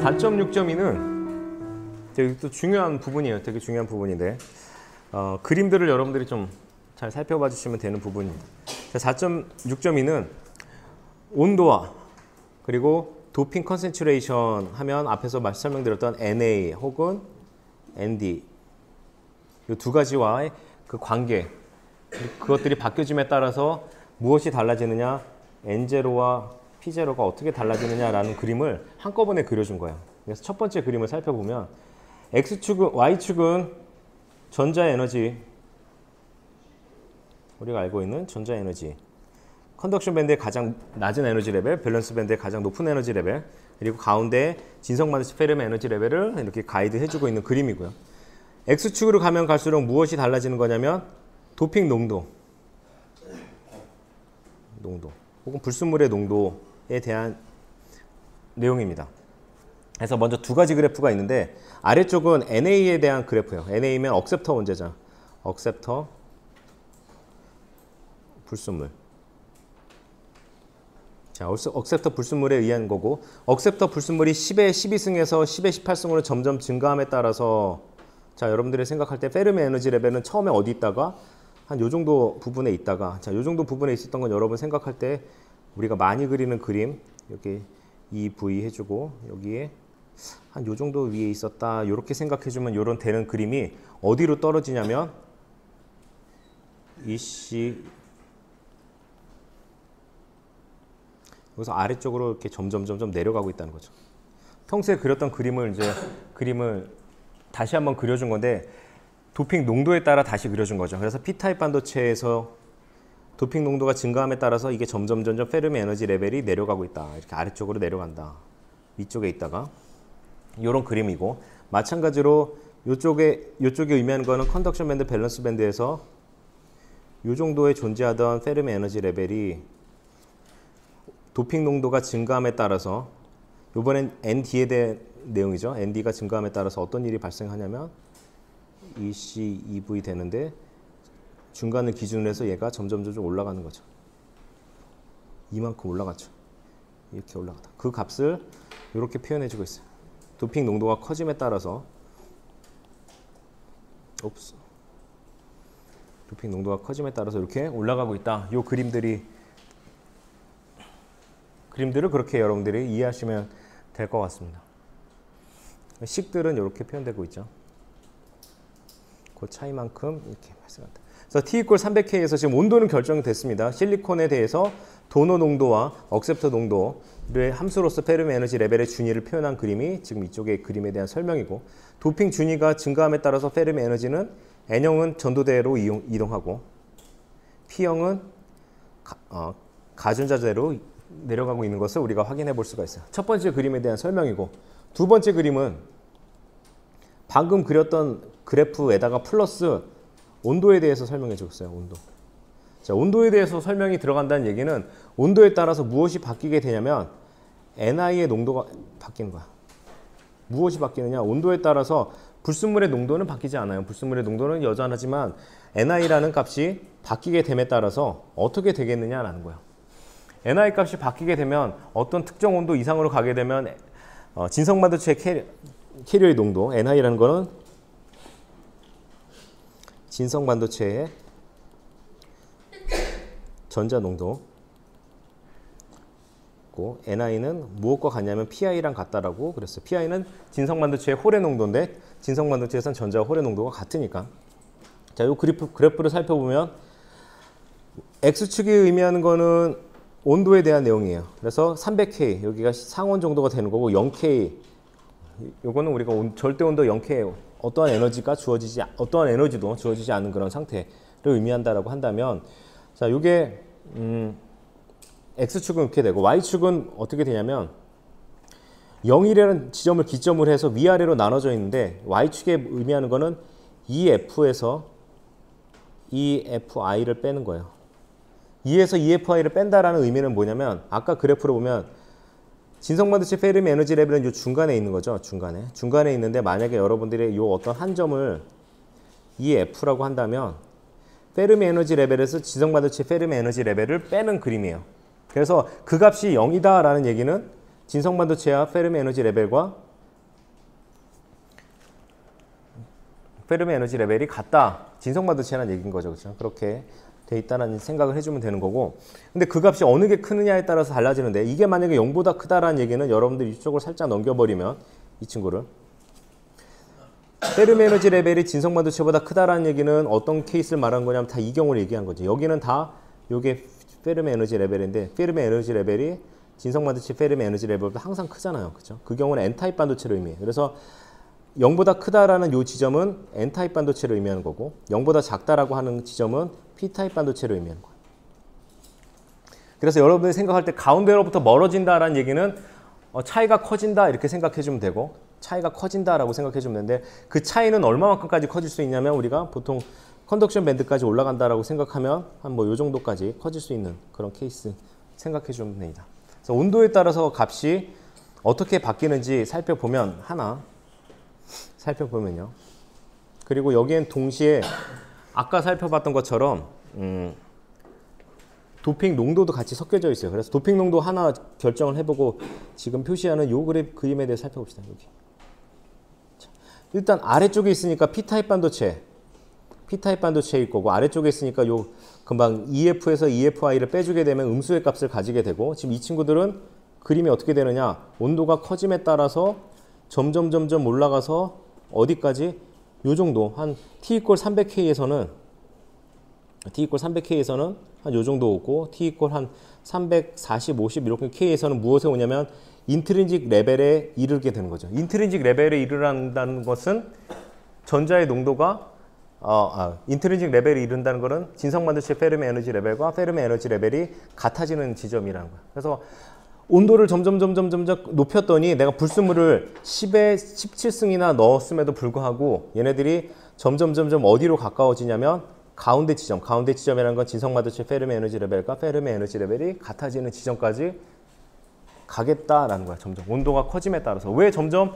4.6.2는 되게 또 중요한 부분이에요. 되게 중요한 부분인데 그림들을 여러분들이 좀 잘 살펴봐 주시면 되는 부분입니다. 4.6.2는 온도와 그리고 도핑 컨센트레이션 하면 앞에서 설명드렸던 NA 혹은 ND 이 두 가지와의 그 관계, 그것들이 바뀌어짐에 따라서 무엇이 달라지느냐, N0와 P0가 어떻게 달라지느냐라는 그림을 한꺼번에 그려준 거예요. 그래서 첫 번째 그림을 살펴보면 X축은, Y축은 전자에너지, 우리가 알고 있는 전자에너지, 컨덕션 밴드의 가장 낮은 에너지 레벨, 밸런스 밴드의 가장 높은 에너지 레벨, 그리고 가운데 진성반도체 페르미 에너지 레벨을 이렇게 가이드 해주고 있는 그림이고요. X축으로 가면 갈수록 무엇이 달라지는 거냐면 도핑 농도 혹은 불순물의 농도에 대한 내용입니다. 그래서 먼저 두 가지 그래프가 있는데 아래쪽은 NA에 대한 그래프예요. NA면 억셉터 원재자, 억셉터 불순물. 자, 억셉터 불순물에 의한 거고, 억셉터 불순물이 10의 12승에서 10의 18승으로 점점 증가함에 따라서, 자, 여러분들이 생각할 때 페르미 에너지 레벨은 처음에 어디 있다가 한 요 정도 부분에 있다가, 자, 요 정도 부분에 있었던 건 여러분 생각할 때 우리가 많이 그리는 그림, 여기 EV 해주고 여기에 한 요 정도 위에 있었다, 이렇게 생각해주면 요런 되는 그림이 어디로 떨어지냐면 EC 여기서 아래쪽으로 이렇게 점점 내려가고 있다는 거죠. 평소에 그렸던 그림을 다시 한번 그려준 건데 도핑 농도에 따라 다시 그려준 거죠. 그래서 P타입 반도체에서 도핑 농도가 증가함에 따라서 이게 점점 페르미 에너지 레벨이 내려가고 있다. 이렇게 아래쪽으로 내려간다. 위쪽에 있다가 이런 그림이고, 마찬가지로 요쪽에 의미하는 거는 컨덕션 밴드, 밸런스 밴드에서 이 정도에 존재하던 페르미 에너지 레벨이 도핑 농도가 증가함에 따라서, 이번엔 ND에 대한 내용이죠. ND가 증가함에 따라서 어떤 일이 발생하냐면 EC, EV 되는데 중간을 기준으로 해서 얘가 점점 올라가는 거죠. 이만큼 올라갔죠. 이렇게 올라가다. 그 값을 이렇게 표현해주고 있어요. 도핑 농도가 커짐에 따라서 도핑 농도가 커짐에 따라서 이렇게 올라가고 있다. 이 그림들을 그렇게 여러분들이 이해하시면 될 것 같습니다. 식들은 이렇게 표현되고 있죠. 그 차이만큼 이렇게 발생한다. 그래서 T=300K에서 지금 온도는 결정됐습니다. 실리콘에 대해서 도너 농도와 억셉터 농도의 함수로서 페르미 에너지 레벨의 준위를 표현한 그림이 지금 이쪽의 그림에 대한 설명이고, 도핑 준위가 증가함에 따라서 페르미 에너지는 N형은 전도대로 이동하고 P형은 가전자재로 내려가고 있는 것을 우리가 확인해 볼 수가 있어요. 첫 번째 그림에 대한 설명이고, 두 번째 그림은 방금 그렸던 그래프에다가 플러스 온도에 대해서 설명해 줬어요. 온도. 자, 온도에 대해서 설명이 들어간다는 얘기는 온도에 따라서 무엇이 바뀌게 되냐면 NI의 농도가 바뀌는 거야. 무엇이 바뀌느냐? 온도에 따라서 불순물의 농도는 바뀌지 않아요. 불순물의 농도는 여전하지만 NI라는 값이 바뀌게 됨에 따라서 어떻게 되겠느냐라는 거예요. NI 값이 바뀌게 되면 어떤 특정 온도 이상으로 가게 되면 진성반도체 캐리어의 농도, NI라는 거는 진성반도체의 전자 농도고, NI는 무엇과 같냐면 PI랑 같다라고 그랬어요. PI는 진성반도체의 홀의 농도인데 진성반도체에서는 전자와 홀의 농도가 같으니까. 자, 이 그래프를 살펴보면 X축이 의미하는 거는 온도에 대한 내용이에요. 그래서 300K, 여기가 상온 정도가 되는 거고, 0K, 요거는 우리가 절대 온도 0K, 어떠한 에너지도 주어지지 않는 그런 상태를 의미한다라고 한다면, 자, 요게 X축은 이렇게 되고, Y축은 어떻게 되냐면 0이라는 지점을 기점으로 해서 위아래로 나눠져 있는데, Y축에 의미하는 거는 EF에서 EFI를 빼는 거예요. 2에서 EFI를 뺀다라는 의미는 뭐냐면, 아까 그래프로 보면 진성반도체 페르미 에너지 레벨은 요 중간에 있는 거죠. 중간에 있는데, 만약에 여러분들이 요 어떤 한 점을 EF라고 한다면 페르미 에너지 레벨에서 진성반도체 페르미 에너지 레벨을 빼는 그림이에요. 그래서 그 값이 0이다 라는 얘기는 진성반도체와 페르미 에너지 레벨과 페르미 에너지 레벨이 같다. 진성반도체라는 얘기인 거죠. 그렇죠? 그렇게 돼 있다는 생각을 해주면 되는 거고. 근데 그 값이 어느 게 크느냐에 따라서 달라지는데 이게 만약에 0보다 크다라는 얘기는 여러분들 이쪽으로 살짝 넘겨버리면 이 친구를 페르미 에너지 레벨이 진성반도체보다 크다라는 얘기는 어떤 케이스를 말하는 거냐면 다 이 경우를 얘기한 거죠. 여기는 다 요게 페르미 에너지 레벨인데 페르미 에너지 레벨이 진성반도체 페르미 에너지 레벨보다 항상 크잖아요. 그렇죠? 그 경우는 N타입 반도체를 의미해요. 그래서 0보다 크다라는 요 지점은 N타입 반도체를 의미하는 거고 0보다 작다라고 하는 지점은 P타입 반도체를 의미하는 거예요. 그래서 여러분이 생각할 때 가운데로부터 멀어진다라는 얘기는 차이가 커진다 이렇게 생각해 주면 되고 차이가 커진다라고 생각해 주면 되는데 그 차이는 얼마만큼까지 커질 수 있냐면 우리가 보통 컨덕션 밴드까지 올라간다라고 생각하면 한 뭐 요 정도까지 커질 수 있는 그런 케이스 생각해 주면 됩니다. 그래서 온도에 따라서 값이 어떻게 바뀌는지 살펴보면 살펴보면요. 그리고 여기엔 동시에 아까 살펴봤던 것처럼 도핑 농도도 같이 섞여져 있어요. 그래서 도핑 농도 하나 결정을 해보고 지금 표시하는 요 그림에 대해 살펴봅시다. 여기. 자, 일단 아래쪽에 있으니까 P타입 반도체일 거고 아래쪽에 있으니까 요 금방 EF에서 EFI를 빼주게 되면 음수의 값을 가지게 되고 지금 이 친구들은 그림이 어떻게 되느냐 온도가 커짐에 따라서 점점 올라가서 어디까지 요 정도 한 T=300K에서는 한 요 정도 오고 T=한 340, 50 이렇게 K에서는 무엇에 오냐면 인트린직 레벨에 이르게 되는 거죠. 인트린직 레벨에 이르는다는 것은 전자의 농도가 인트린직 레벨에 이른다는 것은 진성반도체 페르미 에너지 레벨과 페르미 에너지 레벨이 같아지는 지점이라는 거예요. 그래서 온도를 점점 높였더니 내가 불순물을 10에 17승이나 넣었음에도 불구하고 얘네들이 점점 어디로 가까워지냐면 가운데 지점이라는 건 진성반도체 페르미 에너지 레벨과 페르미 에너지 레벨이 같아지는 지점까지 가겠다라는 거야. 점점 온도가 커짐에 따라서. 왜 점점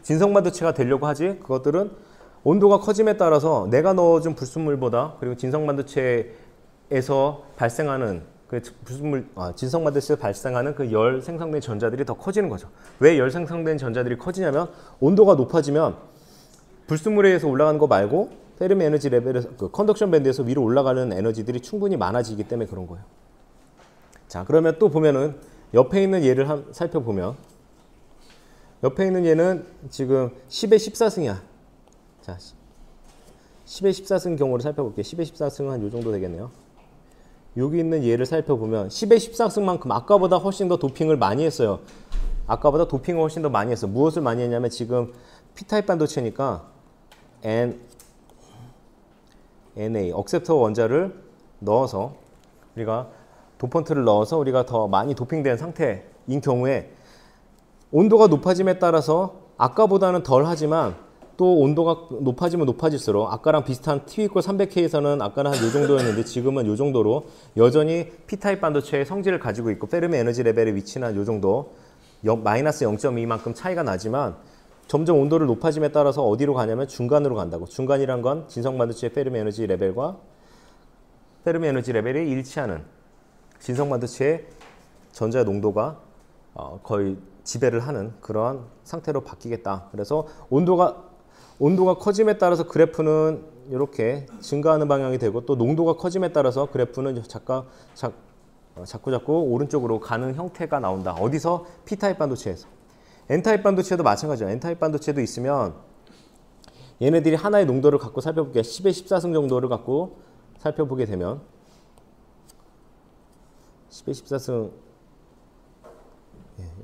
진성반도체가 되려고 하지? 그것들은 온도가 커짐에 따라서 내가 넣어준 불순물보다 그리고 진성반도체에서 발생하는 그 불순물, 진성반도체에서 발생하는 그 열 생성된 전자들이 더 커지는 거죠. 왜 열 생성된 전자들이 커지냐면 온도가 높아지면 불순물에 의해서 올라가는 거 말고 페르미 에너지 레벨에서 그 컨덕션 밴드에서 위로 올라가는 에너지들이 충분히 많아지기 때문에 그런 거예요. 자, 그러면 또 보면은 옆에 있는 얘를 살펴보면 옆에 있는 얘는 지금 10에 14승이야. 자, 10에 14승 경우를 살펴볼게요. 10에 14승은 한 요 정도 되겠네요. 여기 있는 얘를 살펴보면 10에 14승만큼 아까보다 훨씬 더 도핑을 많이 했어요. 아까보다 도핑을 훨씬 더 많이 했어요. 무엇을 많이 했냐면 지금 P타입 반도체니까 NA, 억셉터 원자를 넣어서 우리가 도펀트를 넣어서 우리가 더 많이 도핑된 상태인 경우에 온도가 높아짐에 따라서 아까보다는 덜 하지만 또 온도가 높아지면 높아질수록 아까랑 비슷한 T=300K에서는 아까는 한 요 정도였는데 지금은 요 정도로 여전히 P타입 반도체의 성질을 가지고 있고 페르미 에너지 레벨의 위치는 요 정도 마이너스 0.2만큼 차이가 나지만 점점 온도를 높아짐에 따라서 어디로 가냐면 중간으로 간다고. 중간이란 건 진성반도체의 페르미 에너지 레벨과 페르미 에너지 레벨이 일치하는 진성반도체의 전자의 농도가 거의 지배를 하는 그러한 상태로 바뀌겠다. 그래서 온도가 커짐에 따라서 그래프는 이렇게 증가하는 방향이 되고 또 농도가 커짐에 따라서 그래프는 자꾸 오른쪽으로 가는 형태가 나온다. 어디서? P타입 반도체에서. N타입 반도체도 마찬가지죠. N타입 반도체도 있으면 얘네들이 하나의 농도를 갖고 살펴볼게요. 10에 14승 정도를 갖고 살펴보게 되면 10에 14승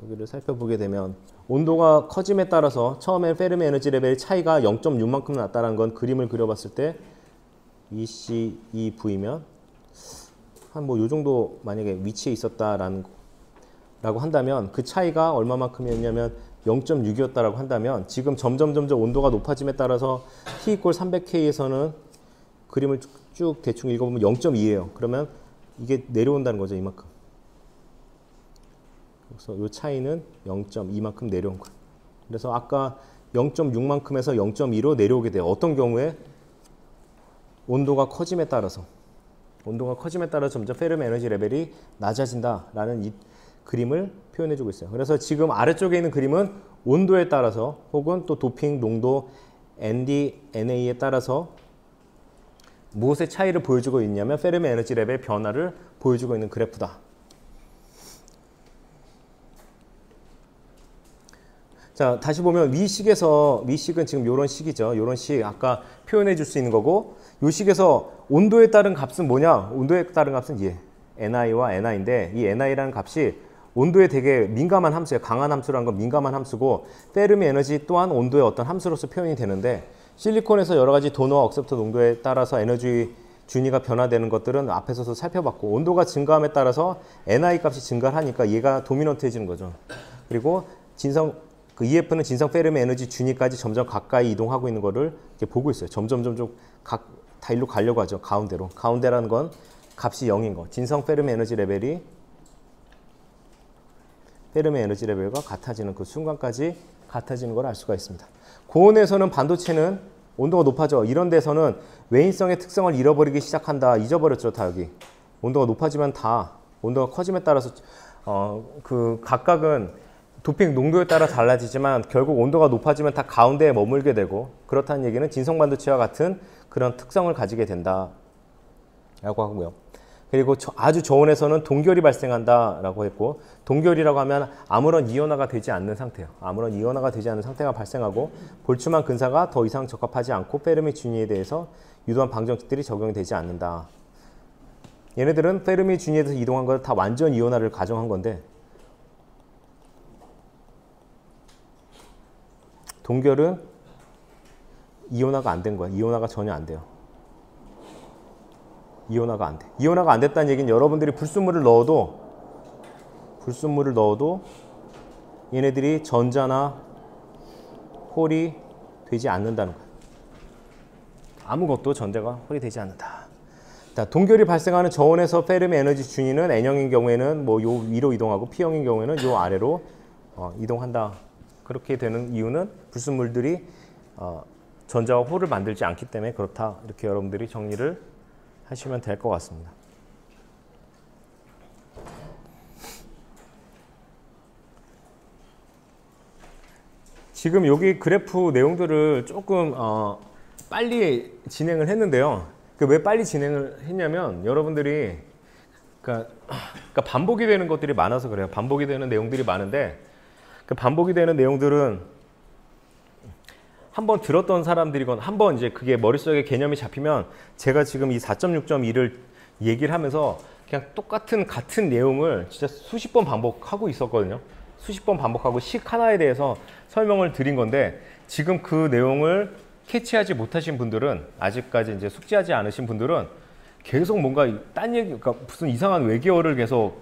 여기를 살펴보게 되면 온도가 커짐에 따라서 처음에 페르미 에너지 레벨 차이가 0.6만큼 났다는 건 그림을 그려봤을 때 EC, EV면 한 뭐 요 정도 만약에 위치에 있었다라는 라고 한다면 그 차이가 얼마만큼이었냐면 0.6이었다라고 한다면 지금 점점 온도가 높아짐에 따라서 T=300K에서는 그림을 쭉 대충 읽어보면 0.2예요. 그러면 이게 내려온다는 거죠. 이만큼. 그래서 이 차이는 0.2만큼 내려온 거예요. 그래서 아까 0.6만큼에서 0.2로 내려오게 돼요. 어떤 경우에? 온도가 커짐에 따라서 점점 페르미 에너지 레벨이 낮아진다라는 이 그림을 표현해주고 있어요. 그래서 지금 아래쪽에 있는 그림은 온도에 따라서 혹은 또 도핑 농도 NDNA에 따라서 무엇의 차이를 보여주고 있냐면 페르미 에너지 레벨의 변화를 보여주고 있는 그래프다. 자, 다시 보면 위식은 지금 요런 식이죠. 요런 식 아까 표현해 줄 수 있는 거고, 요 식에서 온도에 따른 값은 뭐냐? 온도에 따른 값은 NI와 NI인데, 이 NI라는 값이 온도에 되게 민감한 함수예요. 강한 함수라는 건 민감한 함수고, 페르미 에너지 또한 온도의 어떤 함수로서 표현이 되는데, 실리콘에서 여러 가지 도너와 억셉터 농도에 따라서 에너지 준위가 변화되는 것들은 앞에서도 살펴봤고, 온도가 증가함에 따라서 NI 값이 증가하니까 얘가 도미넌트해지는 거죠. 그리고 EF는 진성 페르미 에너지 준위까지 점점 가까이 이동하고 있는 거를 이렇게 보고 있어요. 점점 다 일로 가려고 하죠. 가운데로. 가운데라는 건 값이 0인 거. 진성 페르미 에너지 레벨이 페르미 에너지 레벨과 같아지는 그 순간까지 같아지는 걸 알 수가 있습니다. 고온에서는 반도체는 온도가 높아져. 이런 데서는 외인성의 특성을 잃어버리기 시작한다. 잊어버렸죠, 다 여기. 온도가 높아지면 다 온도가 커짐에 따라서 그 각각은 도핑 농도에 따라 달라지지만 결국 온도가 높아지면 다 가운데에 머물게 되고, 그렇다는 얘기는 진성 반도체와 같은 그런 특성을 가지게 된다 라고 하고요. 그리고 아주 저온에서는 동결이 발생한다라고 했고, 동결이라고 하면 아무런 이온화가 되지 않는 상태예요. 아무런 이온화가 되지 않는 상태가 발생하고, 볼츠만 근사가 더 이상 적합하지 않고 페르미 준위에 대해서 유도한 방정식들이 적용이 되지 않는다. 얘네들은 페르미 준위에 대해서 이동한 걸 다 완전 이온화를 가정한 건데, 동결은 이온화가 안 된 거야. 이온화가 전혀 안 돼요. 이온화가 안 돼. 이온화가 안 됐다는 얘기는 여러분들이 불순물을 넣어도 얘네들이 전자나 홀이 되지 않는다는 거야. 아무것도 전자가 홀이 되지 않는다. 자, 동결이 발생하는 저온에서 페르미 에너지 준위는 N형인 경우에는 뭐 요 위로 이동하고, P형인 경우에는 요 아래로 이동한다. 그렇게 되는 이유는 불순물들이 전자와 홀을 만들지 않기 때문에 그렇다. 이렇게 여러분들이 정리를 하시면 될 것 같습니다. 지금 여기 그래프 내용들을 조금 빨리 진행을 했는데요. 왜 빨리 진행을 했냐면 여러분들이 그러니까 반복이 되는 것들이 많아서 그래요. 반복이 되는 내용들이 많은데, 그 반복이 되는 내용들은 한번 들었던 사람들이건 한번 이제 그게 머릿속에 개념이 잡히면, 제가 지금 이 4.6.2를 얘기를 하면서 그냥 같은 내용을 진짜 수십 번 반복하고 있었거든요. 수십 번 반복하고 식 하나에 대해서 설명을 드린 건데, 지금 그 내용을 캐치하지 못하신 분들은, 아직까지 이제 숙지하지 않으신 분들은 계속 뭔가 딴 얘기, 그러니까 무슨 이상한 외계어를 계속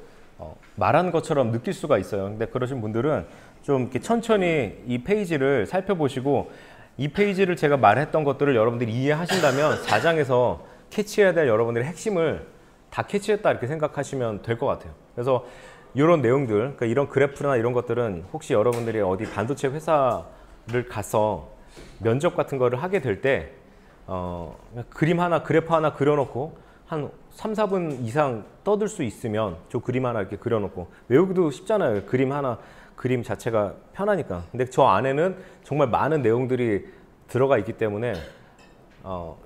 말하는 것처럼 느낄 수가 있어요. 근데 그러신 분들은 좀 이렇게 천천히 이 페이지를 살펴보시고, 이 페이지를 제가 말했던 것들을 여러분들이 이해하신다면 4장에서 캐치해야 될 여러분들의 핵심을 다 캐치했다 이렇게 생각하시면 될 것 같아요. 그래서 이런 내용들, 그러니까 이런 그래프나 이런 것들은 혹시 여러분들이 어디 반도체 회사를 가서 면접 같은 거를 하게 될 때 그림 하나, 그래프 하나 그려놓고 한 3, 4분 이상 떠들 수 있으면 저 그림 하나 이렇게 그려놓고, 외우기도 쉽잖아요. 그림 자체가 편하니까. 근데 저 안에는 정말 많은 내용들이 들어가 있기 때문에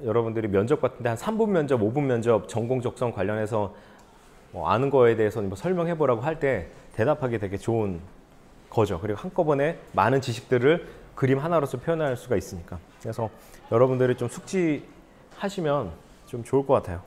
여러분들이 면접 같은데 한 3분 면접, 5분 면접, 전공 적성 관련해서 아는 거에 대해서 뭐 설명해 보라고 할 때 대답하기 되게 좋은 거죠. 그리고 한꺼번에 많은 지식들을 그림 하나로서 표현할 수가 있으니까. 그래서 여러분들이 좀 숙지하시면 좀 좋을 것 같아요.